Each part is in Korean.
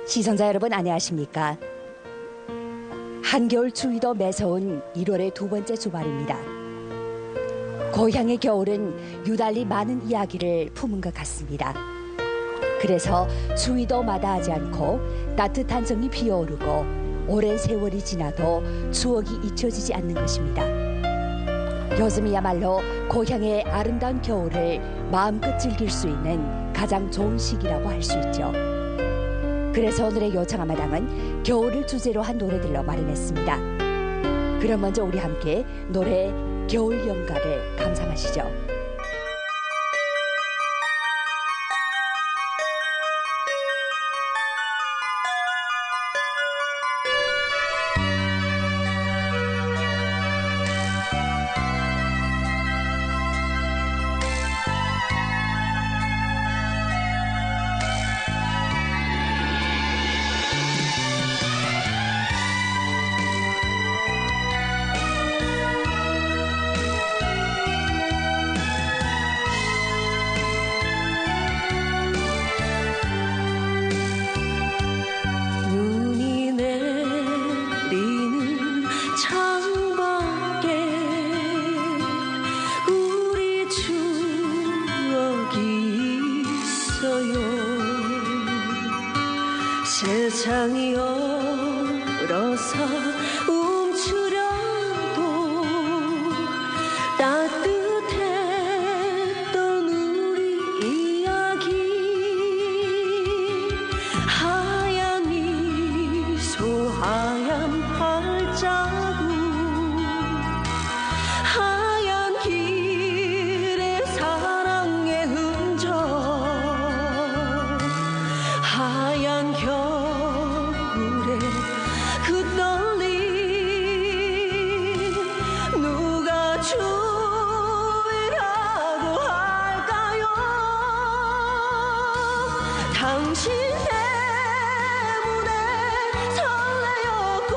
시청자 여러분 안녕하십니까? 한겨울 추위도 매서운 1월의 두 번째 주말입니다. 고향의 겨울은 유달리 많은 이야기를 품은 것 같습니다. 그래서 추위도 마다하지 않고 따뜻한 정이 피어오르고 오랜 세월이 지나도 추억이 잊혀지지 않는 것입니다. 요즘이야말로 고향의 아름다운 겨울을 마음껏 즐길 수 있는 가장 좋은 시기라고 할 수 있죠. 그래서 오늘의 요청아마당은 겨울을 주제로 한 노래들로 마련했습니다. 그럼 먼저 우리 함께 노래 겨울 연가를 감상하시죠. 세상이 얼어서 움츠려도 따뜻했던 우리 이야기 하얀 미소 하얀 발자국 하얀 길의 사랑의 흔적 하얀 겨울에 그 떨림 누가 주의라고 할까요? 당신 때문에 설레었고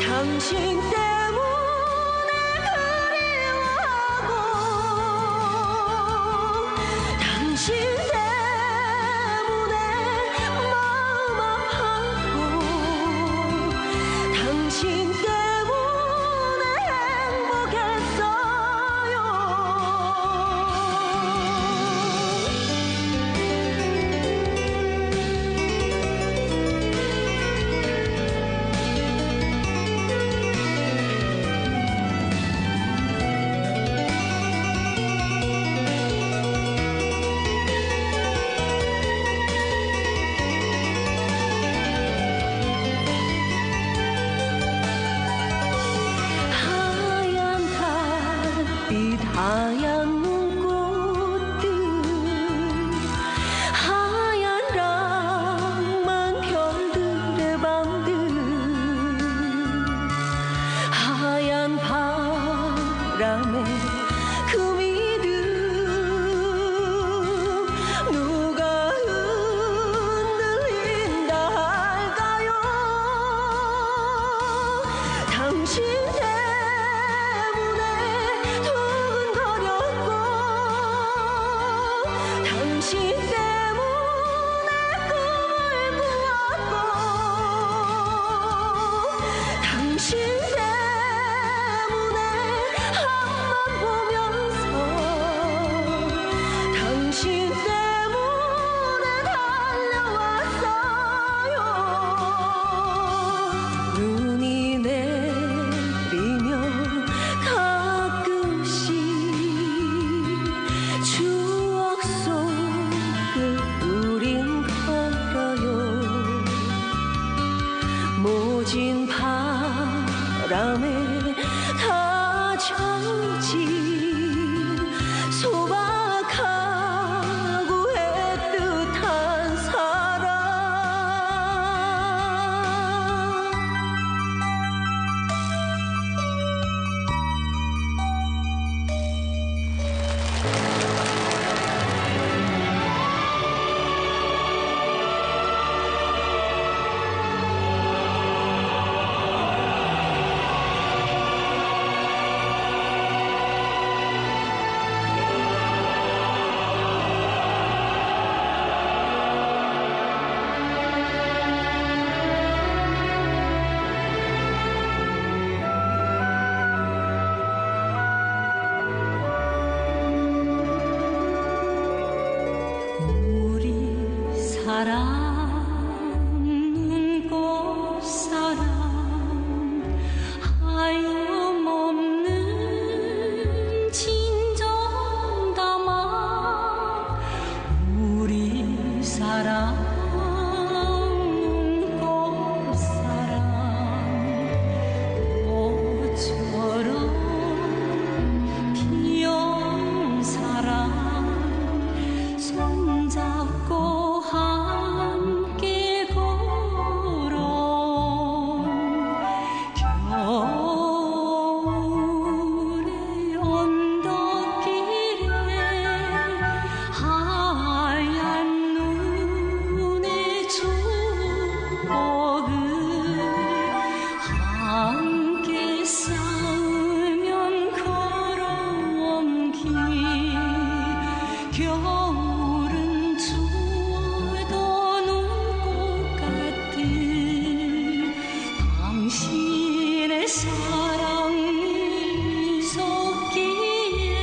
당신 때문에 그리워하고 당신 당신 때문에 행복했어요. 하얀 눈꽃들 하얀 낭만 별들의 밤들 하얀 바람에 그 믿음 누가 흔들린다 할까요? 당신 당신 때문에 꿈을 꾸었고 당신 때문에 앞만 보면서 당신 때문에 달려왔어요. 눈이 내리면 가끔씩 추억 속을 우린 걸어요. 모진 바람에 다 젖은 소박하고 애틋한 사랑 사랑 하염없는 진정 담아 우리 사랑 눈꽃사랑 꽃처럼 피어온 사랑 손잡고 함께 걸어 겨울의 언덕길에 하얀 눈의 추억을 함께 쌓으면 걸어온 길 겨울은 추워도 눈꽃 같은 당신의 사랑이 있었기에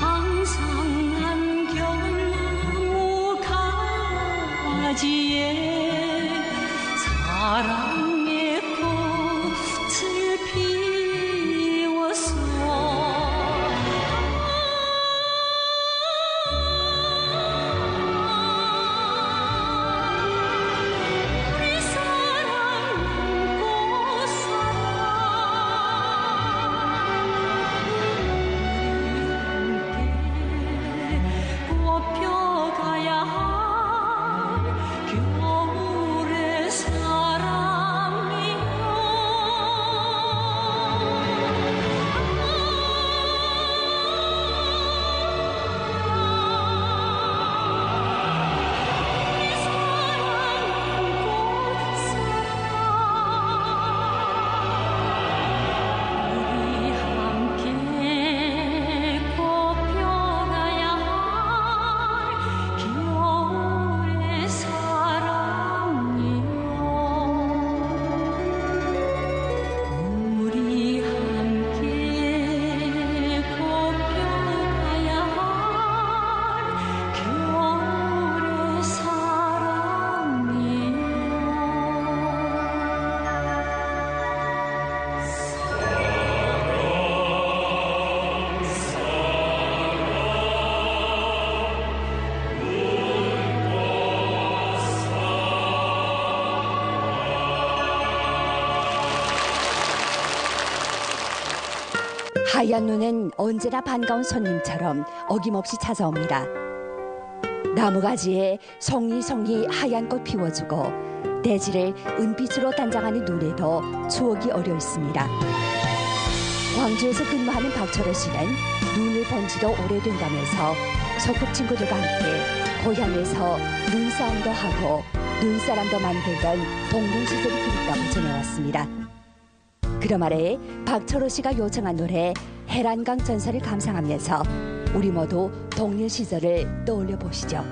항상 한결나무 가지에 사랑의 꽃을 피웠어 우리 사랑 꽃사랑 꽃펴가야 할 겨울의 우리 함께 꽃펴가야 할 겨울의 사랑이요 우리 함께 꽃펴가야 할 겨울의 사랑이요 하얀 눈은 언제나 반가운 손님처럼 어김없이 찾아옵니다. 나무가지에 송이송이 하얀 꽃 피워주고 대지를 은빛으로 단장하는 눈에도 추억이 어려 있습니다. 광주에서 근무하는 박철호 씨는 눈을 본 지도 오래된다면서 소꿉친구들과 함께 고향에서 눈싸움도 하고 눈사람도 만들던 동문 시절이 그립다고 전해왔습니다. 그런 말에 박철호 씨가 요청한 노래 해란강 전설을 감상하면서 우리 모두 동일 시절을 떠올려 보시죠.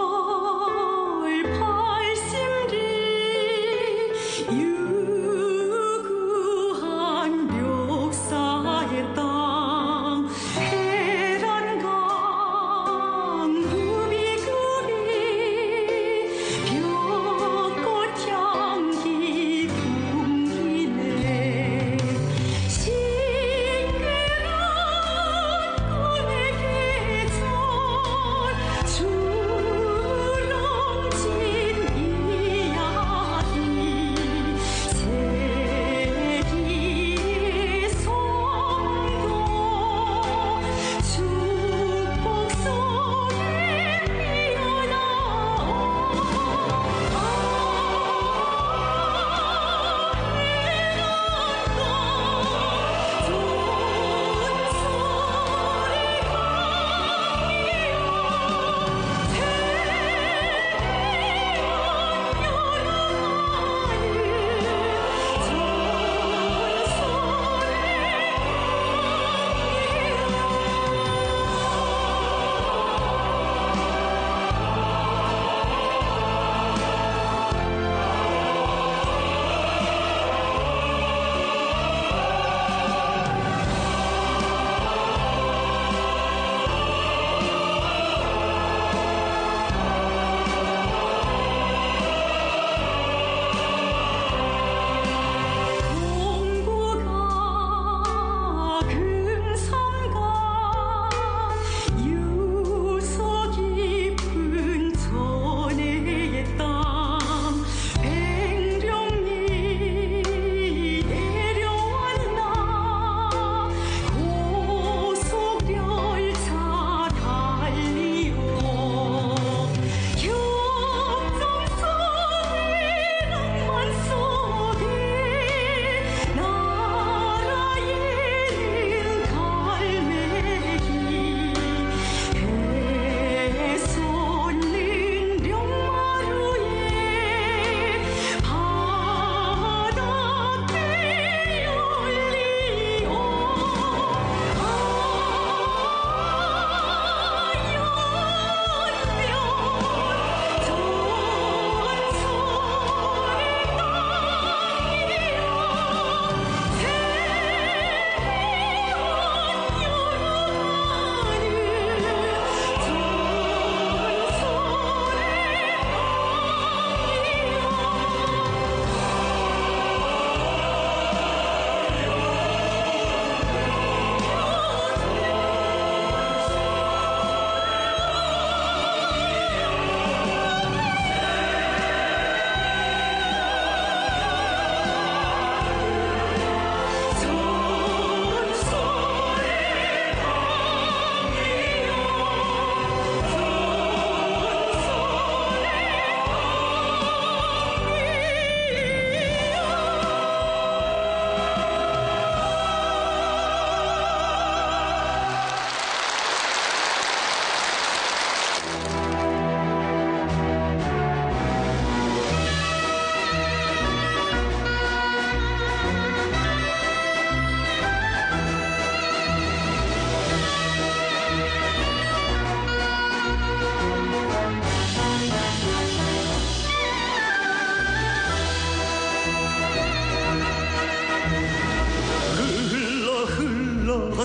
평강벌 발심리 유구한 묘사에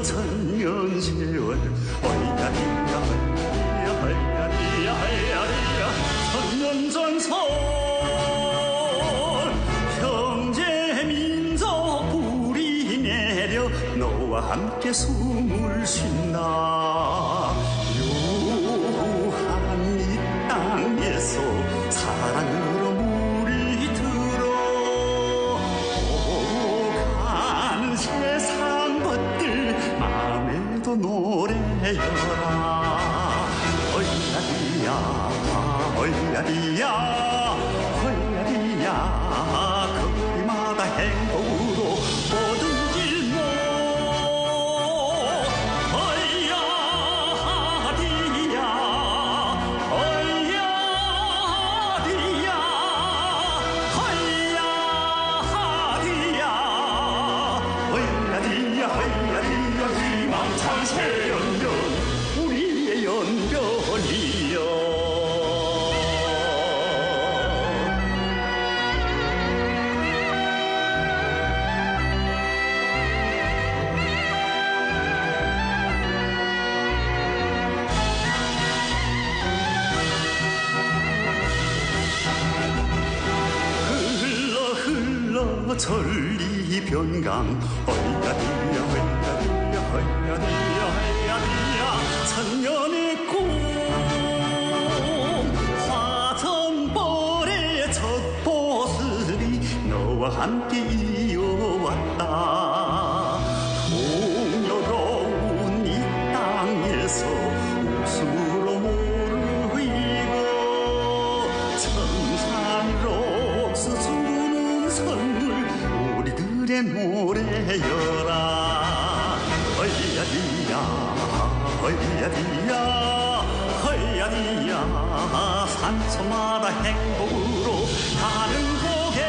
천년 세월 어이야리야 어이야리야 어이야리야 천년 전설 형제 민족 뿌리 내려 너와 함께 숨을 쉰다 유한 이 땅에서 사랑으로 물이 들어 오간 세상 것들 마음에도 노래여라 어이야리야 어이야리야 어이야리야 거리마다 행복으로 모든 길목 어이야리야 어이야리야 어이야리야 어이야리야 어이야리야 희망찬 새연년 우리의 연변이여 흘러 흘러 전리변강 어이야리야 어이야리야 어이야리야 어이야리야 천년의 꿈 화전벌의 첫 보슬이 너와 함께 이어왔다 풍요로운 이 땅에서 웃음으로 모르이고 천산으로 옥수수는 선물 우리들의 노래여라 어이야리야 어이야리야 어이야리야 산소마다 행복으로 가는 고개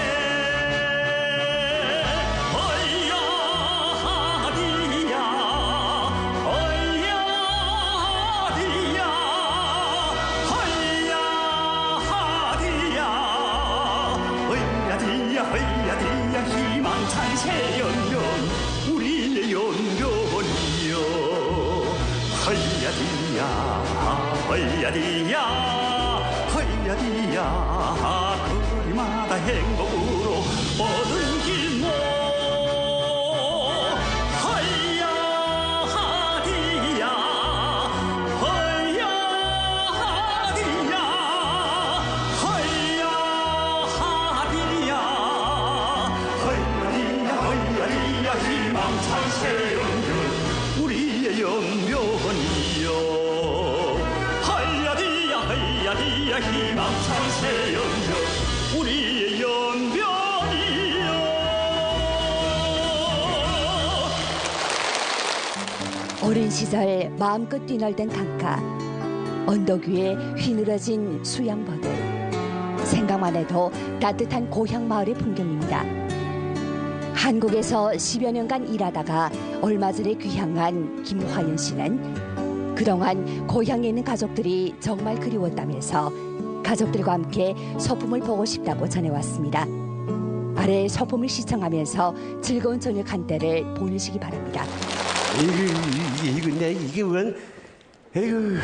어이야리야 어이야리야 어이야리야 어이야리야 어이야리야 희망찬 새연년 우리의 연변이여 어이야리야 어이야리야 어이야리야 거리마다 행복으로 모든 길목 어이야리야 어이야리야 어이야리야 어이야리야 어이야리야 희망찬 새연년 우리의 연변이여 하야리야 하야리야 희망찬 새연년 우리의 연변이여 오랜 시절 마음껏 뛰놀던 강가 언덕 위에 휘늘어진 수양버들 생각만 해도 따뜻한 고향 마을의 풍경입니다. 한국에서 10여 년간 일하다가 얼마 전에 귀향한 김화연 씨는 그동안 고향에 있는 가족들이 정말 그리웠다면서 가족들과 함께 소품을 보고 싶다고 전해왔습니다. 아래 소품을 시청하면서 즐거운 저녁 한때를 보내시기 바랍니다. 이게 웬, 에휴,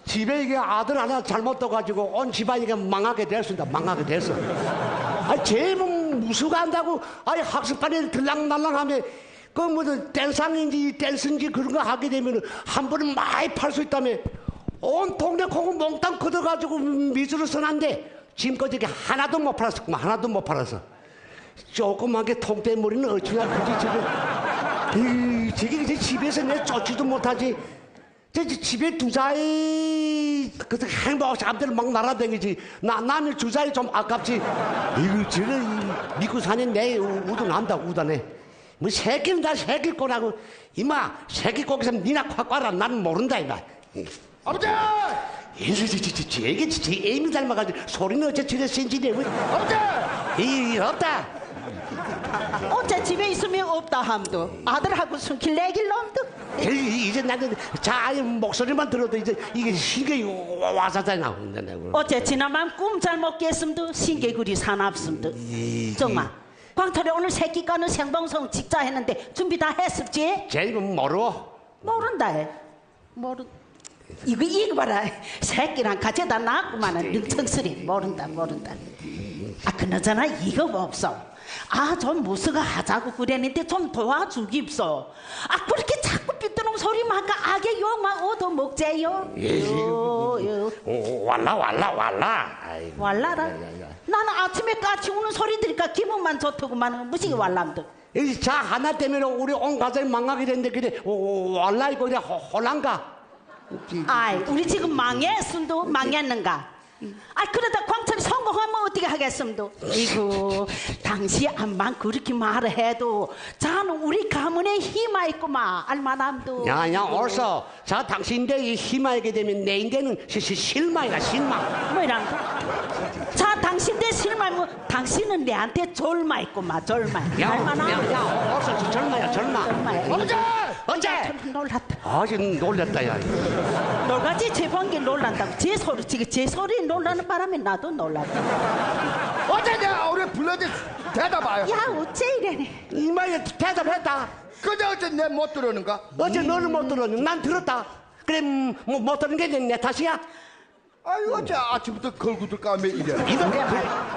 집에 이게 아들 하나 잘못 떠가지고 온 집안이 망하게 됐습니다. 망하게 됐어. 아니, 제목 무수가 한다고, 아니, 학습반에 들락날락하면, 그, 댄상인지 댄스인지 그런 거 하게 되면 한 번에 많이 팔 수 있다며, 온 동네 콩을 몽땅 걷어가지고 미술을 써놨는데, 지금까지 이게 하나도 못 팔았었구만, 하나도 못 팔았어. 조그맣게 통대머리는 어찌나 그지, 지금. 저게 이제 집에서 내 쫓지도 못하지. 집에 두 자리, 그래서 행복하고 앞대로 막 날아다니지. 남의 두 자리 좀 아깝지. 이거, 저는 믿고 사는 내 우둔한다, 우둔해. 뭐, 새끼는 다 새끼 꼬라고. 이마, 새끼 꼬기서 니나 콱 꽈라. 나는 모른다, 이마. 아버지! 제 애미 닮아가지고 소리는 어째 저래 센지네. 아버지! 없다. 어째 집에 있으면 없다 함도 아들하고 숨길 내길 놈도 이제 나는 자 목소리만 들어도 이제 이게 신경이 와사자 나오는데 어째 지난밤 꿈 잘 못 깼음도 신개구리 사납음도 정말 광철이 오늘 새끼 까는 생방송 직자 했는데 준비 다 했었지? 쟤는 모르. 모른다. 이거 봐라. 새끼랑 같이 다 낳았구만은 능청스레 모른다. 아 그나저나 이거 없어. 아 좀 무스가 하자고 그랬는데 좀 도와주깁소. 아 그렇게 자꾸 삐뚤는 소리만 하니까 악의 욕만 얻어먹재요. 왈라. 아이고. 왈라라. 나는 아침에 까치 우는 소리 들으니까 기분만 좋더구만. 무식이 왈람도. 이 자 하나 때문에 우리 온 가정이 망하게 됐는데 그래 왈라 이거 그냥 홀란가? 아이 우리 지금 망했음도 망했는가? 아 그러다 광철이 성공하면 어떻게 하겠음도? 이거 당시 암만 그렇게 말을 해도 자는 우리 가문에 힘아 있구만 알만함도. 야야 어서 자 당신데 이 희망하게 되면 내 인대는 실망이다 실망. 뭐이란 거? 자 당신대 실망 당신은 내한테 졸마 있구만 졸마. 알만함. 야 어서 절마야. 언제? 놀랐다. 아직 놀랬다 야. 놀같이 제방기 놀란다고 제 소리 놀라는 바람에 나도 놀랐다. 어제 내가 우리 불러도 대답해요. 야 어째 이래네. 이 말에 대답했다. 그저 어제 내 못 들었는가? 어제 너는 못 들었니? 난 들었다. 그래 못 들은 게 내 탓이야? 아유 어제 아침부터 걸고 들까면 이래. 이거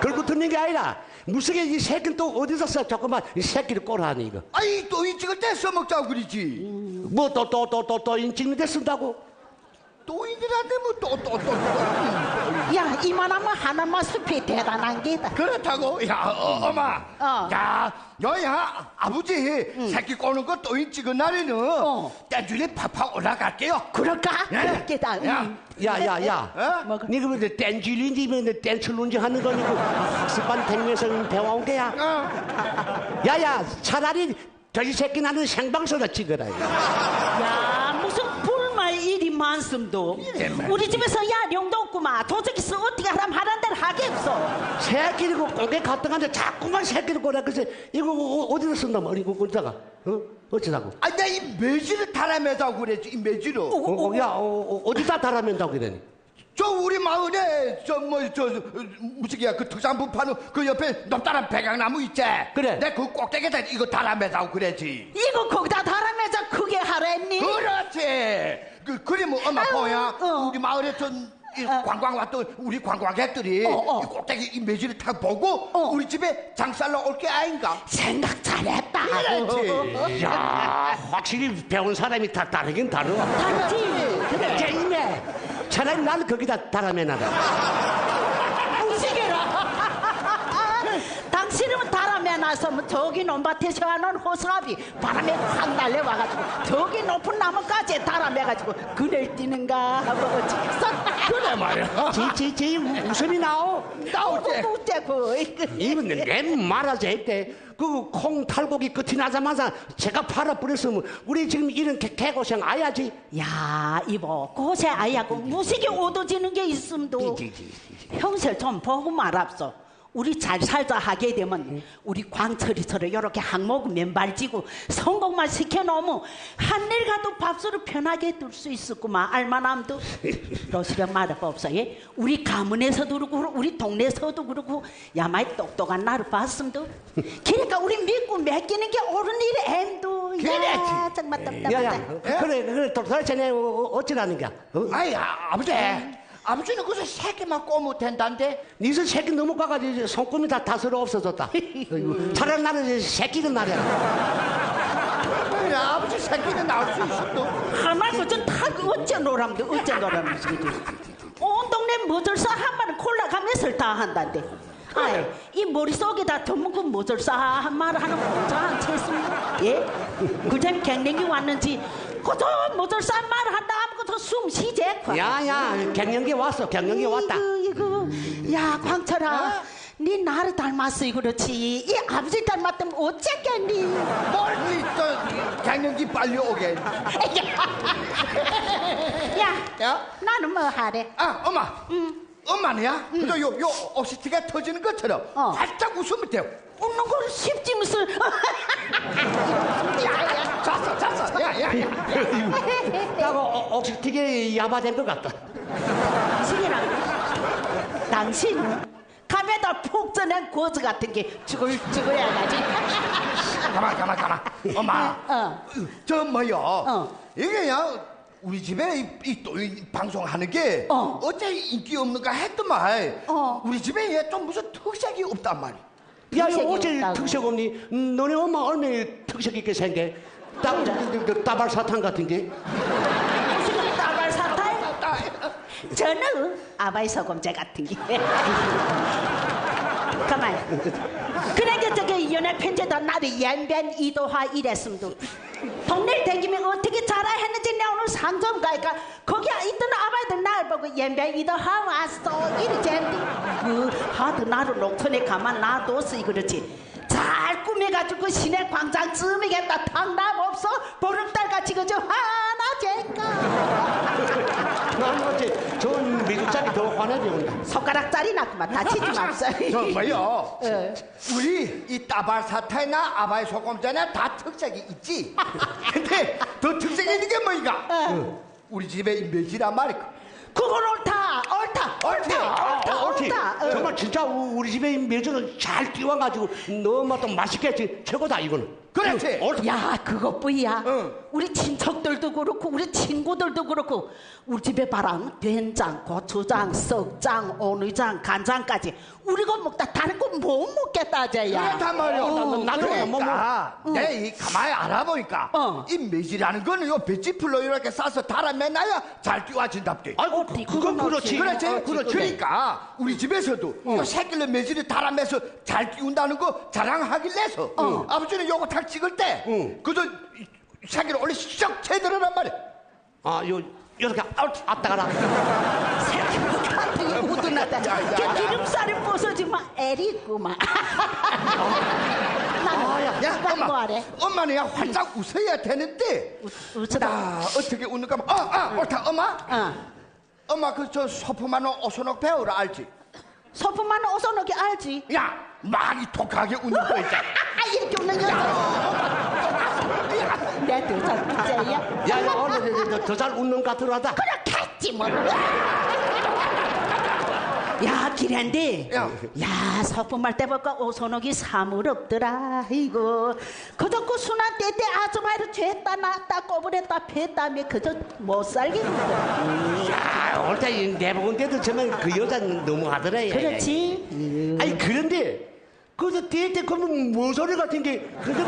걸고 듣는 게 아니라 무슨 이 새끼는 또 어디서 써 조금만 이 새끼를 꼬라하니 이거. 아이 또 이 찍을 때 써먹자고 그러지. 뭐 또 인증인데 쓴다고? 또 인들한테 뭐또 야 이만하면 하나만 숲이 대단한 게다. 그렇다고? 야 엄마. 야 너야 아버지 새끼 꼬는 거 또 인 찍은 날에는 떼줄이 팍팍 올라갈게요. 그럴까? 예. 그렇게다. 야야야. 어? 니가 뭐 땡줄인지 땡출론지 하는 거니까 학습반 댕면서 배워온 게야. 야야 차라리 저기 새끼 나는 생방송을 찍어라. 야 무슨 불말 일이 많음도. 우리 집에서 야령도 없구만. 도적이서 어떻게 하라면 하란 대로 하겠어. 새끼리고 공개 갔다 간데 자꾸만 새끼를 꼬라. 그래서 이거 어디서 쓴다 말이고 그러다가 어쩌다고? 아 내가 이 매지를 달아매자고 그랬지 이 매지로. 어디다 달아맨다고 그러니? 저 우리 마을에 무지개야 그 특산품 파는 그 옆에 높다란 백양나무 있지? 그래. 내가 그 꼭대기에다 이거 달아매자고 그랬지. 이거 거기다 달아매자 크게 하랬니? 그렇지. 그리면 엄마 보야. 우리 마을에 관광 왔던 우리 관광객들이 이 꼭대기 이 매질을 딱 보고 우리 집에 장살러 올 게 아닌가? 생각 잘했다. 그렇지. 야 확실히 배운 사람이 다 다르긴 다르. 다르지. 그래 게임에 차라리 나는 거기다 달아매놔라. 무시개라. 당신은 달아매놔서 저기 논밭에서 하는 호수아비 바람에 확 날려와가지고 저기 높은 나무까지 달아매가지고 그늘 뛰는가 하고 그래 말이야. 지 웃음이 나오. 나오지. 못되고 이분 내 말하자 했대. 그 콩 탈곡이 끝이 나자마자 제가 팔아버렸으면 우리 지금 이런 개고생 아야지. 야 이보 고세 아야고 무식이 얻어지는 게 있음도 형실 좀 보고 말합소. 우리 잘 살자 하게 되면 우리 광철이처럼 이렇게 항목 맨발지고 성공만 시켜놓으면 한일 가도 밥수로 편하게 둘 수 있었구만. 알만함도 너시랑 말해봐 없어. 예? 우리 가문에서도 그렇고 우리 동네에서도 그렇고 야마이 똑똑한 나를 봤음도. 그러니까 우리 믿고 맡기는 게 옳은 일이 엠도. 그래야지. 야 정말 답답하다. 야야 그래 도대체 내 어찌라는 거야? 아이 아버지. 아버지는 그저 새끼만 꼬면 된단데. 니서 새끼 넘어가가지고 손금이 다 다스러 없어졌다. 차라리 나는 새끼는 나래라. 그래 아버지 새끼는 나올 수 있어 또. 하말 그전 다 어째 노람도 어째 노람도 온 동네 모절사 한 마리 콜라 가면서 다 한단데. 아이 이 머릿속에다 전문금 모절사 한 마리 하는 공자 한 채습니다. 예? 그전 갱년기 왔는지 그저 모절사 한 마리 한다 하면 그저 숨 쉬재. 야야 갱년기 왔어. 갱년기 왔다. 이거 야 광철아 네 나를 닮았어 그렇지. 이 아버지 닮았다면 어쨌겠니. 멀리 저 갱년기 빨리 오게. 야 나는 뭐 하래. 아 엄마. 엄마는야? 그저 요 옵시티가 터지는 것처럼 활짝 웃으면 돼요. 웃는 걸 쉽지 무슨. 야야 잤어. 야야. 딱 억지티게 야바된 것 같다. 당신 감에다 푹 목전에 고즈 같은 게 죽어야 가지. 가만. 엄마. 저 뭐요? 이게야 우리 집에 이 방송하는 게 어째 인기 없는가 했더만 우리 집에 얘 좀 무슨 특색이 없단 말이야. 야, 특색이 이거 어째 없다고. 특색 없니? 너네 엄마 얼마나 특색 있게 생겨? 따발 사탕 같은 게? 무슨 따발 사탕? 저는 아바이 소금제 같은 게. 가만. 그러니까 저기 연애 편지도 나도 연변 이도화 이랬음도 동네를 다니면 어떻게 잘했는지 내 오늘 상점 가니까 거기 있던 아바이들 나를 보고 연변 이도화 왔어 이러지 하도 나를 농촌에 가만 놔뒀어 그렇지. 잘 꾸며가지고 시내 광장쯤이겠다. 당답 없어 보름달 같이 그저 하나 제까. 난 어째 좋은 미국짜리 더 화내지 온다. 손가락짜리 났구만 다치지 맙소. 저 뭐요? 우리 이 따발 사탕이나 아바이 소금자나 다 특색이 있지. 근데 더 특색 있는 게 뭐인가? 우리 집에 이 매지란 말이야. 그건 옳다. 옳지. 정말 진짜 우리 집에 매주는 잘 띄워가지고 너무 또 맛있겠지. 최고다 이거는. 그렇지. 옳지. 야 그것뿐이야. 우리 친척들도 그렇고 우리 친구들도 그렇고 우리 집에 봐랑 된장, 고추장, 썩장, 오늘장, 간장까지 우리가 먹다 다른 거 못 먹겠다 쟤야. 그렇단 말이야. 나도 그러니까 내 이 가만히 알아보니까 이 매지라는 거는 요 배지풀로 이렇게 싸서 달아매놔야 잘 띄워진답게. 아이고 그건 그렇지. 그렇지. 그렇지. 그러니까 우리 집에서도 요 새끼를 매질을 달아매서 잘 끼운다는 거 자랑하길래서 아버지는 요거 탁 찍을 때 그저 새끼를 원래 썩 제대로란 말이야. 요 이렇게 앞다가라. 새끼 같은 게 우둔하다. 그 기름살이 부서지면 애리구만. 야, 나는 뭐 하래? 엄마는 야 활짝 웃어야 되는데 웃으다. 나 어떻게 웃는가 옳다 엄마. 엄마 그 저 소품하는 오선옥 배우라 알지? 소품만 어서너게 알지? 야 많이 독하게 웃는 거 있잖아. 이렇게 웃는 여자. 내 두살 부재야. 야, 오늘 더 잘 웃는 것 같더라다. 그렇겠지 뭐. 야 기란데 야 소품할 때 볼까 오선옥이 사물 없더라. 이거 그저 그 순한 때때 아줌마를 죄다 놨다 꼬부랬다 팼다며 그저 못 살겠는데. 야, 옳다. 내보건 때도 정말 그 여자는 너무하더라. 그렇지. 아니 그런데 그저 때 그러면 모서리 같은 게 그저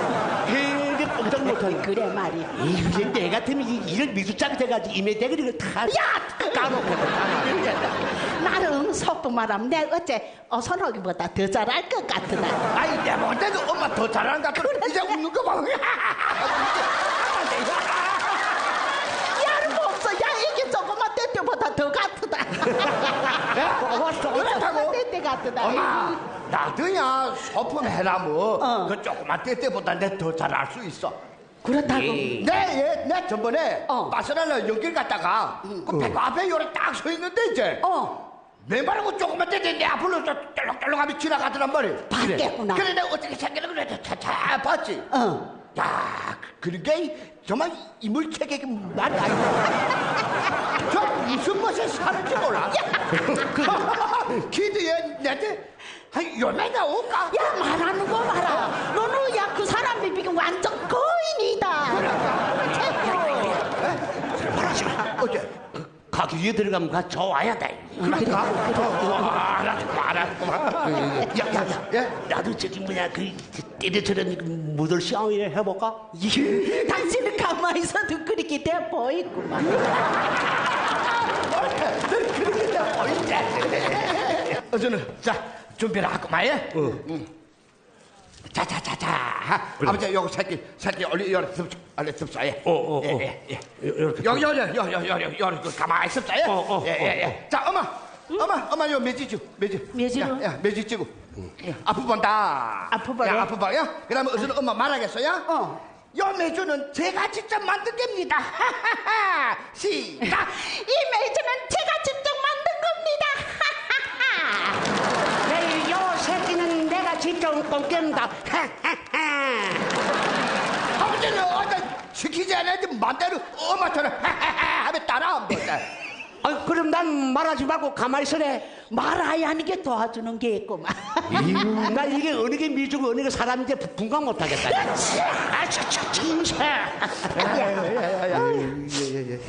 되게 꼼짝 못하는. 그래 말이. 이게 내 같으면 이런 미수장이 돼가지고 이메 대가리를 다 까놓고 나는 소품 말하면 내 어째 어선옥이보다 더 잘할 것 같으다. 아이 내볼 때도 엄마 더 잘하는 것 같아. 이제 웃는 거 봐. 야는 없어. 야 이게 조그만 때때보다 더 같으다. 그렇다고? 때때 같으다. 엄마 나도야 소품 해라면 그 조그만 때때보다 내 더 잘할 수 있어. 그렇다고. 내 저번에 바스랄라 연길 갔다가 그 배고 앞에 요래 딱 서 있는데 이제 맨발하고 조그만 때때 내 앞으로 쩔렁쩔렁하며 지나가더란 말이야. 봤겠구나. 그래 내가 어떻게 생기는 그래 잘 봤지. 야 그러게 정말 이물체계 말이 아니야. 저 무슨 멋에 사는지 몰라. 키드에 내한테 한 요매나 올까? 야 말하는 거 봐라. 너는 야 그 사람이 비교 완전 거인이다. 어째? 가기 위에 들어가면 가 좋아야 돼. 그러니까. 야, 나도 저기 뭐냐 그 때려처럼 무들 시험이나 해볼까? 당신은 가만히 있어도 그렇게 돼 보이구만. 그렇게 돼 보이지? 어저는 자 준비를 하고 마예. 자자자자. 아버지 요거 새끼 얼리 열어 습사예. 예. 이렇게. 여기 그 가만히 습사예. 예. 자 엄마 요 매지주. 매지로? 야 매지 찌고. 앞으로 본다. 앞으로 봐요? 야 앞으로 봐요. 그다음에 어저는 엄마 말하겠어요? 요 매주는 제가 직접 만든 겁니다. 시작. 이 매주는 제가 직접 만든 겁니다. 네, 요 새끼는 내가 직접 꺾는다. 아버지는 어떤 시키지 않아도 맘대로 엄마처럼 하면 따라하면 돼. 그럼 난 말하지 말고 가만히 있으래. 말아야 하는 게 도와주는 게 있구만. 이유, 나 이게 어느 게 미주고 어느 게 사람인지 분간 못하겠다.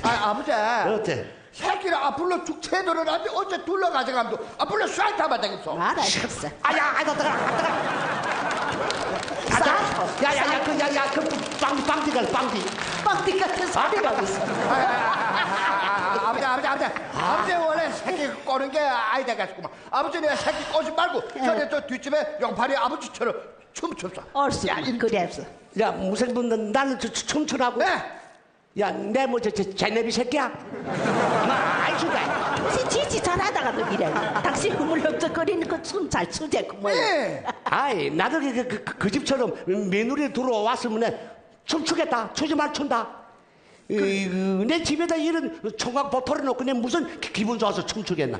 아버지. 어때? 새끼를 앞으로 쭉 채도를 하는데 어째 둘러가져가면 앞으로 싹 잡아당겼어. 말아야겠어. 아야, 야야야, 그 빵디가 빵디. 빵띠 같은 소리가 있어. 아버지 원래 새끼 꼬는 게 아이다 가지고만. 아버지 내가 새끼 꼬지 말고 저기 저 뒷집에 용팔이 아버지처럼 춤췄어. 얼쑤 그랬어. 야, 무슨 분 나는 춤추라고? 네. 야, 내 뭐 제네비 새끼야? 나 알수다. 무슨 지지 잘하다가도 이래. 당신 흐물럭적거리는 그 춤 잘 추지 그 뭐야. 네. 아이, 나도 그 집처럼 며느리 들어왔으면 춤추겠다. 추지 말 춘다. 내 집에다 이런 총각 보토를 놓고 내 무슨 기분 좋아서 춤추겠나?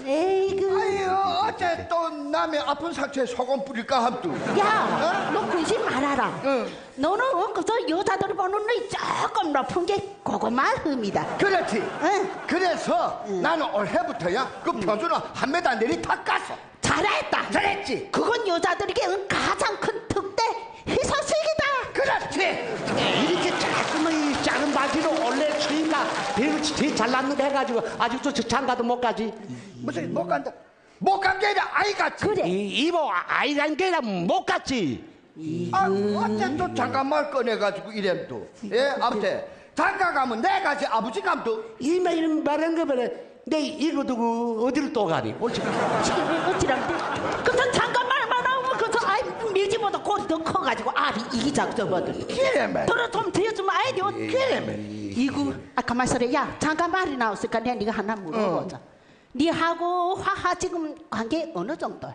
에이구. 아유 어째 또 남의 아픈 상처에 소금 뿌릴까 함도. 야, 너 근심 말아라. 응. 너는 그저 여자들 보는 눈이 조금 높은 게 고구마 흠이다. 그렇지. 응. 그래서 나는 올해부터야 그 표준을 한 메다 내리 다 깠어. 잘했다. 잘했지. 그건 여자들에게 가장 큰 특대 희소식이다. 그렇지. 이렇게 자꾸만 이 작은 바지로 원래 추인가 배를 제일 잘났는데 해가지고 아직도 장가도 못 가지. 무슨 못 간다. 못 간 게 아니라 아이 같지. 그래. 이모 아이란 게 아니라 못 갔지. 아 어째 또 잠깐만 꺼내가지고 이래도. 예 아버지. 장가 가면 내가 지 아버지 감도. 이마 이런 말한 거 봐라. 내 이거 두고 어디를 또 가니? 옳지. 어찌란데? 그저 잠깐만 나오면 그저 아이 밀지 못하고 골이 더 커가지고 알이 이기작저거든. 그래매. 들어 좀 대주면 아이 되어. 그래매. 이구 가만 있어라. 야 잠깐 말이 나왔으니까 내가 네가 하나 물어보자. 니하고 화하 지금 관계 어느 정도?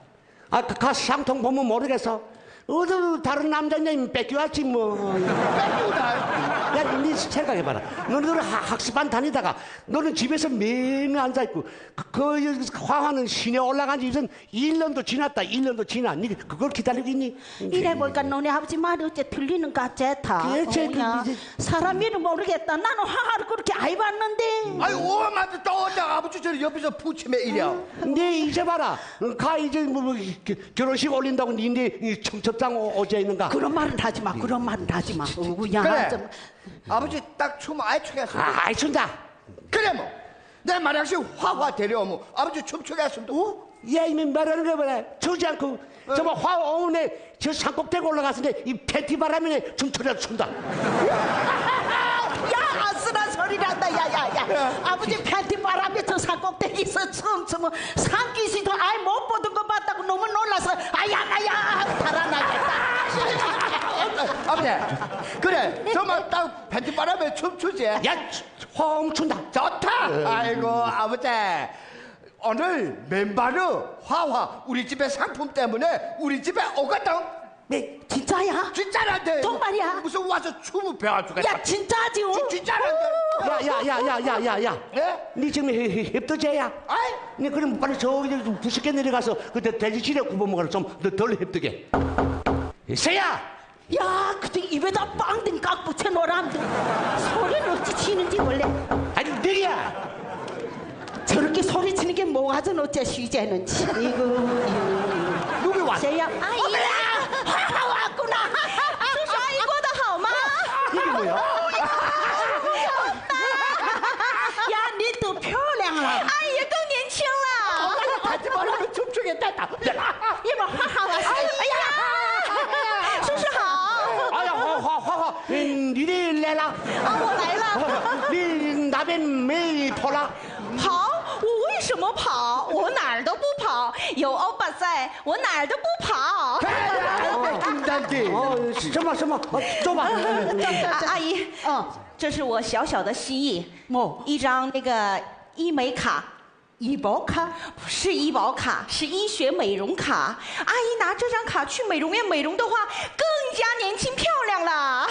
가 상통 보면 모르겠어. 어디 다른 남자님 뺏겨왔지 뭐. 뺏기다. 야, 니 생각해봐라. 너는 학습반 다니다가 너는 집에서 매일 앉아있고 그 화화는 시내 올라간 지 이젠 1년도 지났다. 1년도 지나. 니 그걸 기다리고 있니? 이래 보니까 너네 아버지 말이 어째 틀리는 것 같아. 그렇지, 사람 이름 모르겠다. 나는 화하를 그렇게 아이 봤는데. 아유 오마도 또 어째 아버지처럼 옆에서 부치매 이려. 네 이제 봐라. 가 이제 뭐 결혼식 올린다고 니네 청첩장 어제 있는가? 그런 말은 하지 마. 그런 말은 하지 마. 어구야. 그래. 좀. 아버지 딱 춤 아예 추겠어. 아이 춘다. 그래 뭐. 내 만약에 화화 데려오면 아버지 춤추겠습니다. 야 이미 말하는 거 봐라. 추지 않고 정말 화 오네 저 산꼭대기 올라갔는데 이 팬티 바람에 춤추려 춘다. 야 아슬한 소리란다. 야야야. 아버지 팬티 바람에 저 산꼭대기에서 춤추면 산기시도 아예 못 보던 거 봤다고 너무 놀라서 아야가야 달아나겠다. 아버지 그래 정말 딱 팬티 바람에 춤추지. 야 화음 춘다. 좋다. 아이고 아버지 오늘 맨발로 화화 우리 집의 상품 때문에 우리 집에 오거든. 네 진짜야? 진짜란데. 정말이야? 무슨 와서 춤을 배워주겠다. 야 진짜지? 진짜란데. 야야야야야야야. 예? 니 지금 햅뜨제야? 아이 니 그럼 빨리 저기 부스게 내려가서 그때 돼지치레 구워먹어라 좀덜 햅뜨게. 세야. 야 그때 입에다 빵등 깍 붙여놓으란데 소리는 어찌 치는지 원래. 아니 너야. 저렇게 소리 치는 게 뭐가 전 어째 쉬재는. 이거 누구 왔어? 쟤야. 아이야 화가 왔구나. 叔叔阿姨过得好吗？ 이게 뭐야? 야 니 또漂亮了。 阿姨也更年轻了。 팬티 바람에 춤추겠다. 이봐 화가 왔어. 아야 叔叔好， 아야 화화 니네 내라. 啊，我来了。 니 나bên 매 포라. 跑？我为什么跑？我哪儿都不跑，有欧巴在，我哪儿都不跑。 김단지.什么줘봐. 阿姨，这是我小小的心意，一张那个医美卡。 医保卡？ 不是医保卡，是医学美容卡。阿姨拿这张卡去美容院美容的话，更加年轻漂亮了。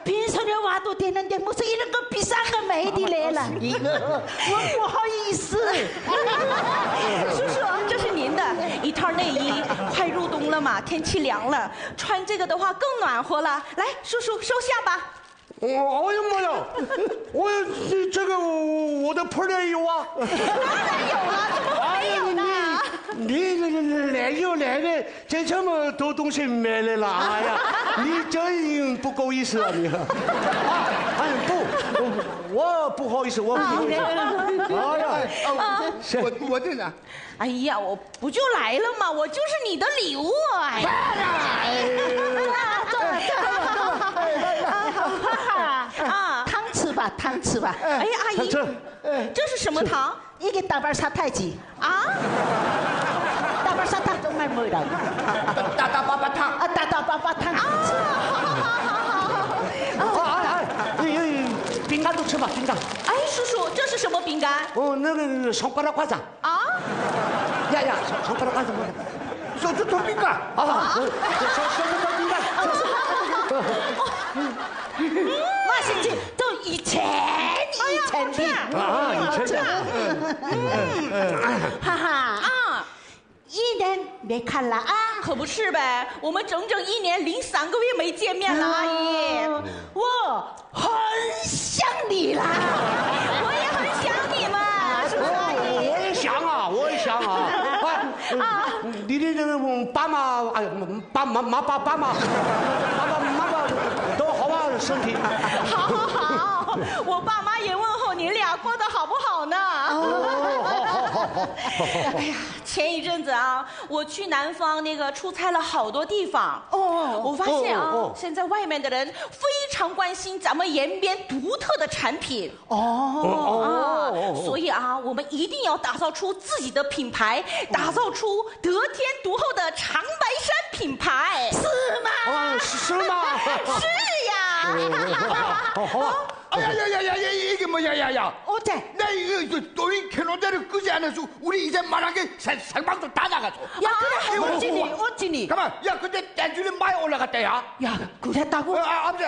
빈소리 와도 되는데 무슨 이런 거 비싼 거 매디 내라. 이거我不好意思。叔叔，这是您的一套内衣，快入冬了嘛，天气凉了，穿这个的话更暖和了。来，叔叔收下吧。 哎呀妈呀！这个我的 play 有啊！当然有了，怎么没有那个，这这么多东西没了啦！哎呀，你真不够意思啊你！啊，哎不，我不好意思，我不好意思。哎呀，我在哪？哎呀，我不就来了吗？我就是你的礼物哎。汤吃吧，汤吃吧。哎呀，阿姨，这是什么糖？ 이게 따발사탕이지. 아? 따발사탕 정말 뭐라고? 따따바바탕. 아, 따따바바탕. 빙간도 쳐봐, 빙간. 哎，叔叔，这是什么饼干？ 那个 손가락 과자. 啊？ 야야, 손가락 과자 뭐야? 소주통 빙간. 소주통 빙간. 맛있지? 또 이천이. 하하. 啊， 1년 몇 칼라? 可不是呗，我们整整1年零3个月没见面了，阿姨。我很想你啦。我也很想你们，是不是阿姨？我也想啊，我也想啊。你的那个爸妈，哎呀，爸妈都好啊，身体。好，我爸妈也问候你俩过得好不好呢？哎呀，前一阵子啊，我去南方那个出差了好多地方。我发现啊，现在外面的人非常关心咱们延边独特的产品。所以啊，我们一定要打造出自己的品牌，打造出得天独厚的长白山品牌。是吗？是吗？是呀。好。 야야야야 이게 뭐야 야야 어때? 나 이거 또이 캐논대를 끄지 않아서 우리 이제 말한 게 살방도 다 나가서 야 그래 어찌니? 가만 야 근데 떼줄이 많이 올라갔다 야 그랬다고? 아버지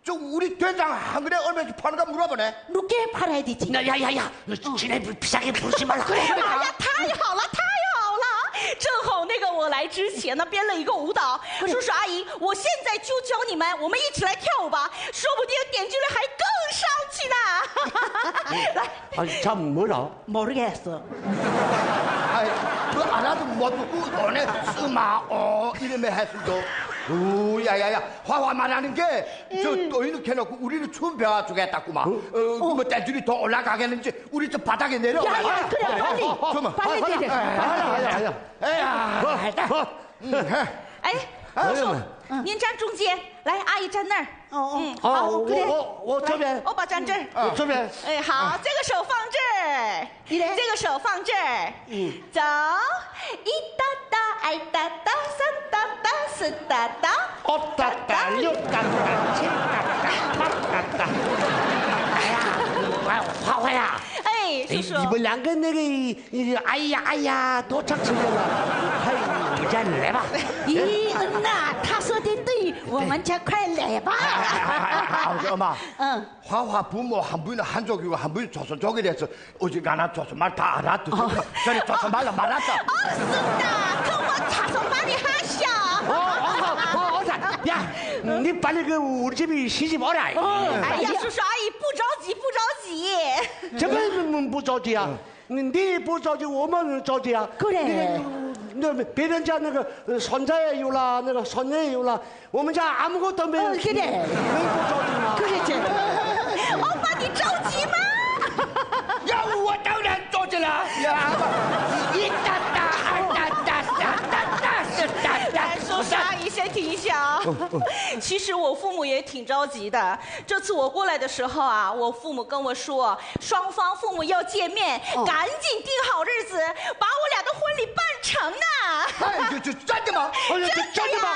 저 우리 된장 한 그릇 얼마씩 파는가 물어보네 늦게 팔아야 되지. 야야야 지네 비싸게 부르지 말라. 哎呀，太好了，太好了！正好那个我来之前呢编了一个舞蹈，叔叔阿姨，我现在就教你们，我们一起来跳舞吧，说不定点击率还更上去呢。来， 참 뭐라? 모르겠어. 그 알아도 못 듣고 너네 쓰마 이름에 했어도 야야야 화화 말하는 게 저 또이는 캐놓고 우리는 춤 배워주겠다구만 뭐 떼줄이 더 올라가겠는지 우리 저 바닥에 내려 야, 그래, 빨리. 잠깐만 빨리 내려. 哎，叔叔，您站中间，来，阿姨站那儿。我这边，欧巴站这儿。我这边。哎，好，这个手放这儿，这个手放这儿。走，一哒哒，二哒哒，三哒哒，四哒哒， 5哒哒6哒哒7哒哒8哒哒。哎呀，花呀！ 哎，叔叔。 你们两个那个，哎呀，多长时间了？快点来吧！이 은나 타서된 듯이 我们家快来吧. 아버지 엄마 화화 부모 한 분은 한족이고 한 분은 조선족이라서 어지간한 조선말 다 알아듣고 저리 조선말로 말았어 是的，可我他说把你还小。 야, 니 빨리 그 우리 집에 시집 오라. 哎呀，叔叔阿姨不着急，不着急。 怎么不着急啊？你不着急，我们着急啊。 그래. 那别人家那个孙子也有了，那个孙女也有了，我们家아무것도没有。 그래. 能不着急吗？ 그렇지. 欧巴，你着急吗？ 야, 뭐当然着急了 야, 이따따 알따따 싸따따 쓰따따 叔叔阿姨先停一下啊。其实我父母也挺着急的。这次我过来的时候啊，我父母跟我说，双方父母要见面，赶紧定好日子，把我俩的婚礼办成呢。 아이, 저真的吗?真的呀！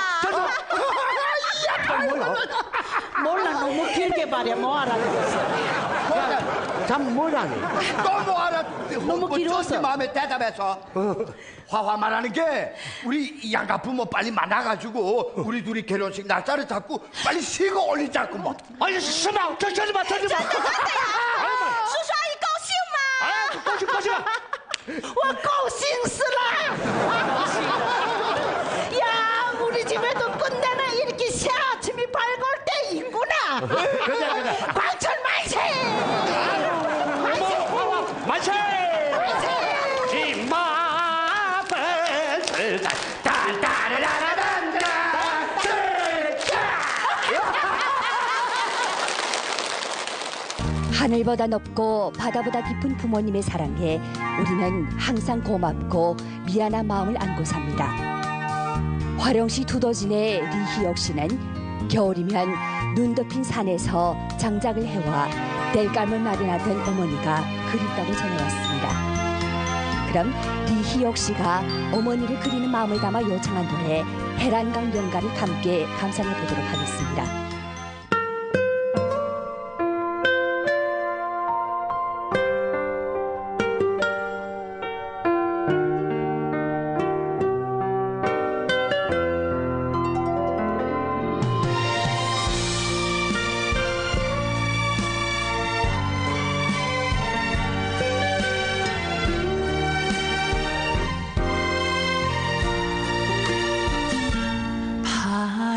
몰라 너무 길게 말해 뭐 알아듣겠어. 참 뭐라니? 너무 알아. 너무 길어서. 마음에 대답해서. 화화 말하는 게 우리 양가 부모 빨리 만나가지고 우리 둘이 결혼식 날짜를 잡고 빨리 시고 올리자고 뭐. 아니 설마 저지 마. 真的叔叔阿姨高兴吗？ 高兴。 와 고생스라. 야 우리 집에도 끝내는 이렇게 새 아침이 밝을 때이구나. 그래. 광천 만세. 만세. 김마배 하늘보다 높고 바다보다 깊은 부모님의 사랑에 우리는 항상 고맙고 미안한 마음을 안고 삽니다. 화령시 두더진의 리희옥 씨는 겨울이면 눈 덮인 산에서 장작을 해와 땔감을 마련하던 어머니가 그립다고 전해왔습니다. 그럼 리희옥 씨가 어머니를 그리는 마음을 담아 요청한 노래 해란강 연가를 함께 감상해 보도록 하겠습니다.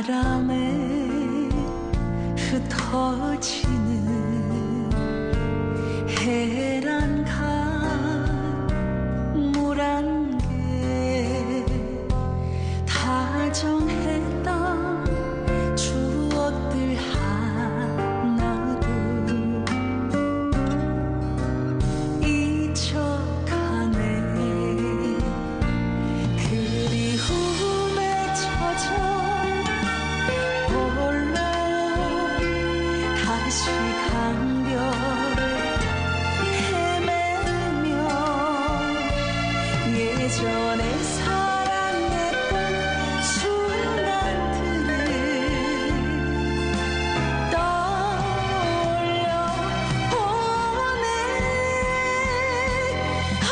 바람에 흩어지는 해란강 물 안개 다정했던 추억들 하나도 잊혀가네. 그리움에 젖어 다시 강변 헤매며 예전에 사랑했던 순간들을 떠올려보네. 그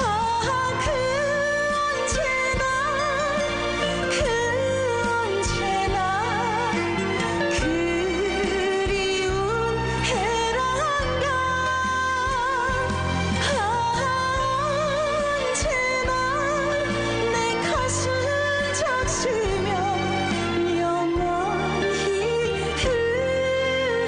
언제나 그리운 해란강 언제나 내 가슴 적시며 영원히 흐른다.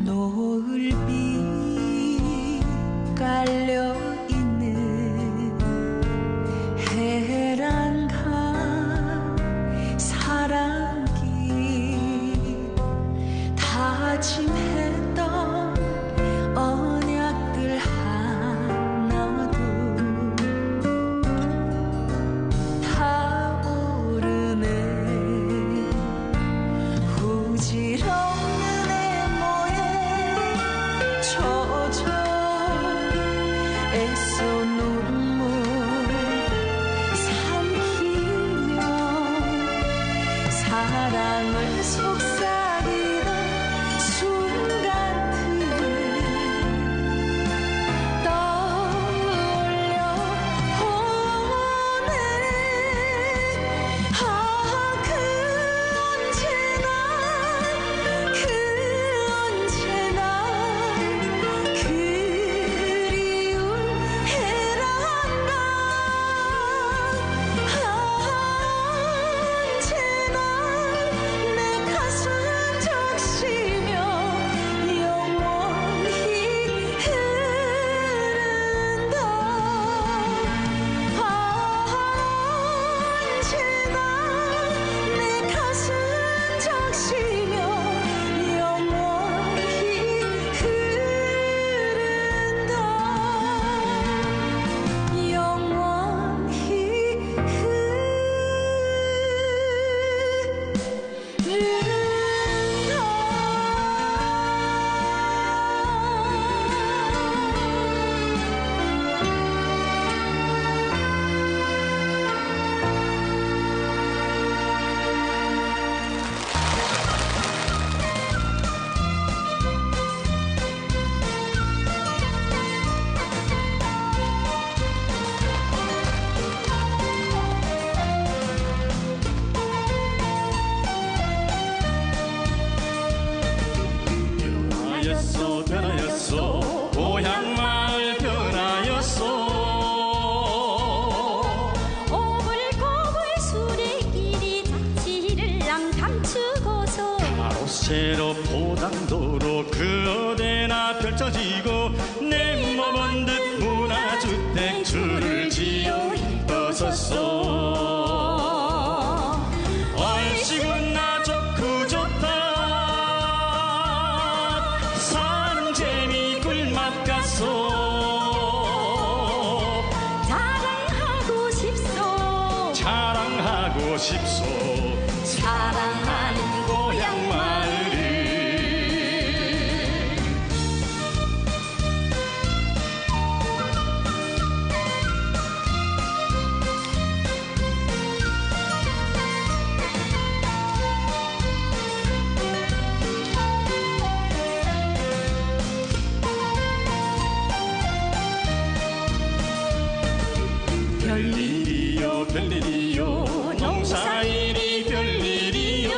노을빛 깔려있는 해란강 사랑길 다짐했던 언약들 하나도 타오르네. 부질없는 젖어 애써 눈물 삼키며 사랑을 속삭이던 순간들을 떠올려보네. 그 언제나 그리운 해란강 언제나 내 가슴 대체로 포장도로 그 어디나 펼쳐지고 내 몸은 듯 문화주택 줄을 지어 있어섰어. 얼씨구 나 좋고 좋다 사는 재미 꿀맛 같소. 자랑하고 싶소 자랑하고 싶소. 사랑하는 고향 마을을. 별일이요 별일이요 농사일이 별일이요.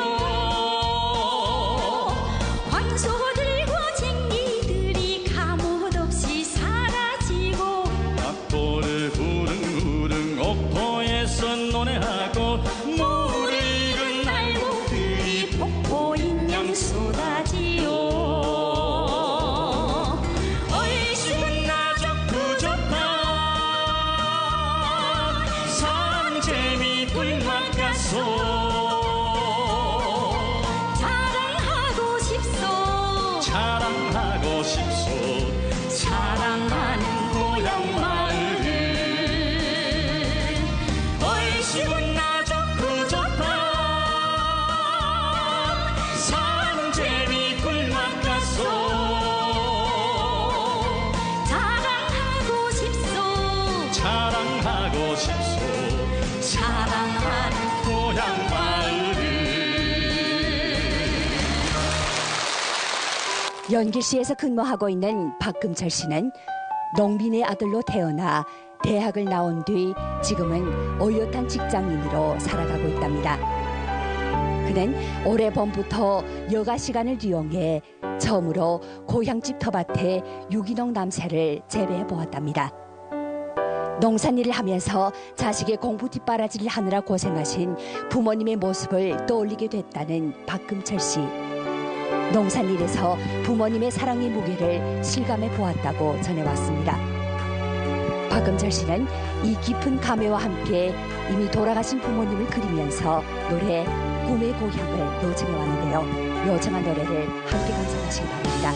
황소들과 쟁이들이 가뭇 없이 사라지고 낙도를 부릉부릉 옥토에서 노래하고 물을 익은 날목들이 폭포인 양 쏟아지요. 얼씨구 나 좋고 좋다 사는 재미 꿀맛 같소. 자랑하고 싶소 자랑하고 싶소. 사랑하는 고향 마을을. 얼씨구 나 좋고 좋다 사는 재미 꿀맛 같소. 자랑하고 싶소 자랑하고 싶소. 사랑하는 고향 마을을. 연길시에서 근무하고 있는 박금철 씨는 농민의 아들로 태어나 대학을 나온 뒤 지금은 어엿한 직장인으로 살아가고 있답니다. 그는 올해 봄부터 여가 시간을 이용해 처음으로 고향집 텃밭에 유기농 남새를 재배해 보았답니다. 농산일을 하면서 자식의 공부 뒷바라지를 하느라 고생하신 부모님의 모습을 떠올리게 됐다는 박금철 씨. 농산일에서 부모님의 사랑의 무게를 실감해 보았다고 전해왔습니다. 박금철 씨는 이 깊은 감회와 함께 이미 돌아가신 부모님을 그리면서 노래 꿈의 고향을 요청해 왔는데요. 요청한 노래를 함께 감상하시기 바랍니다.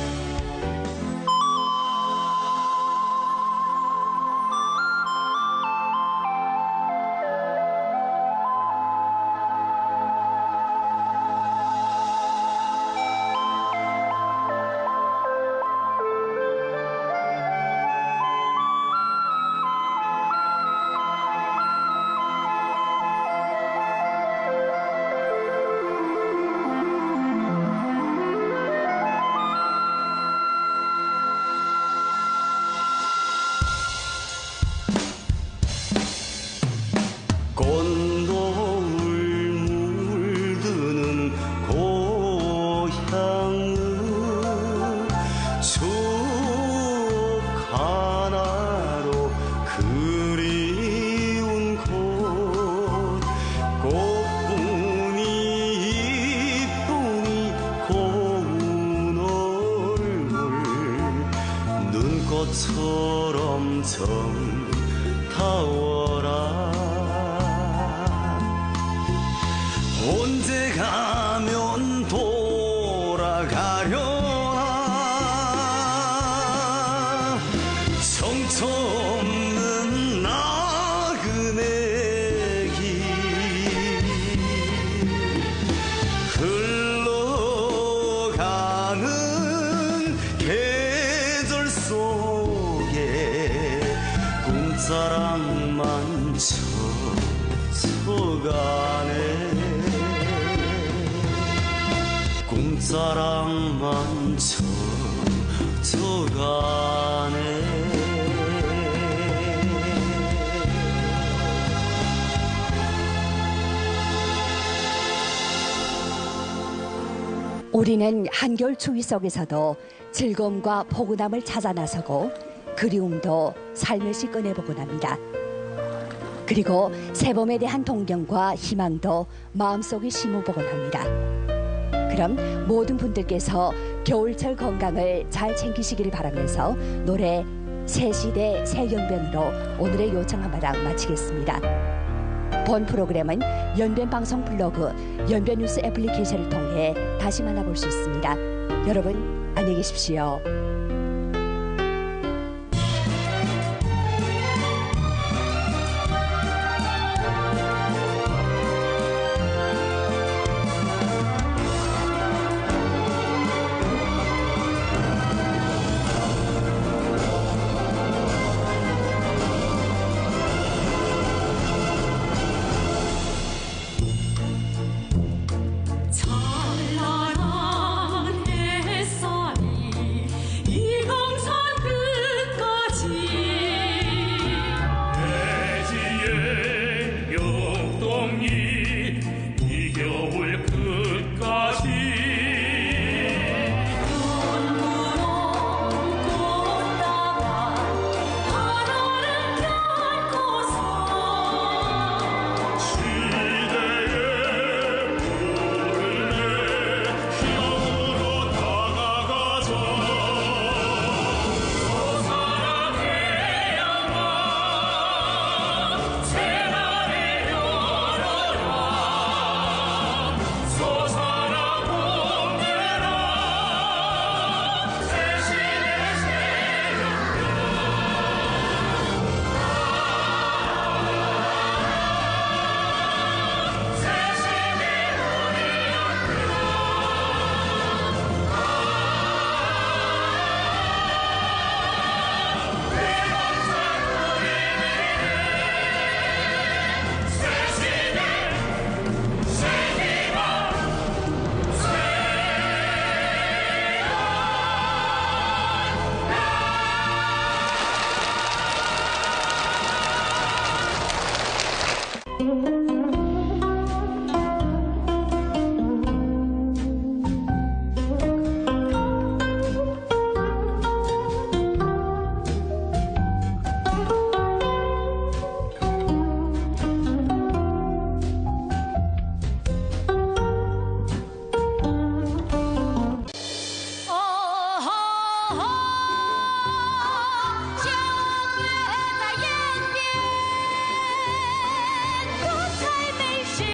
꽃처럼 정타워라. 언제 가면 돌아가려나. 정처 없는 나그네 길 흘러가는 계절 속에 꿈자랑만 젖어가네. 꿈자랑만 젖어가네. 우리는 한겨울 추위 속에서도 즐거움과 포근함을 찾아 나서고 그리움도 살며시 꺼내보곤 합니다. 그리고 새봄에 대한 동경과 희망도 마음속에 심어보곤 합니다. 그럼 모든 분들께서 겨울철 건강을 잘 챙기시기를 바라면서 노래 새 시대 새 연변으로 오늘의 요청 한마당 마치겠습니다. 본 프로그램은 연변방송 블로그 연변뉴스 애플리케이션을 통해 다시 만나볼 수 있습니다. 여러분 안녕히 계십시오.